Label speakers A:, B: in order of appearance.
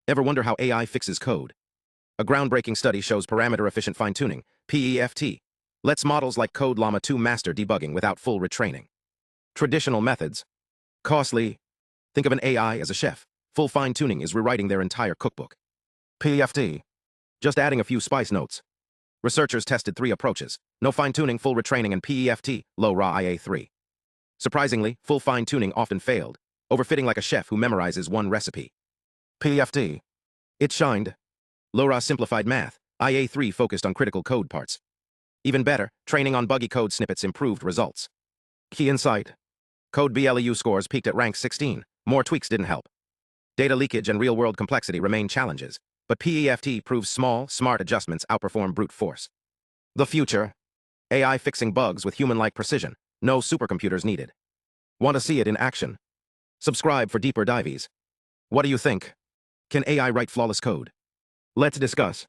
A: Ever wonder how AI fixes code? A groundbreaking study shows parameter-efficient fine-tuning, PEFT, lets models like CodeBLEU 2 master debugging without full retraining. Traditional methods. Costly. Think of an AI as a chef. Full fine-tuning is rewriting their entire cookbook. PEFT. Just adding a few spice notes. Researchers tested 3 approaches: no fine-tuning, full retraining, and PEFT, LoRA IA3. Surprisingly, full fine-tuning often failed, overfitting like a chef who memorizes one recipe. PEFT. It shined. LoRA simplified math. IA3 focused on critical code parts. Even better, training on buggy code snippets improved results. Key insight. CodeBLEU scores peaked at rank 16. More tweaks didn't help. Data leakage and real-world complexity remain challenges, but PEFT proves small, smart adjustments outperform brute force. The future. AI fixing bugs with human-like precision. No supercomputers needed. Want to see it in action? Subscribe for deeper dives. What do you think? Can AI write flawless code? Let's discuss.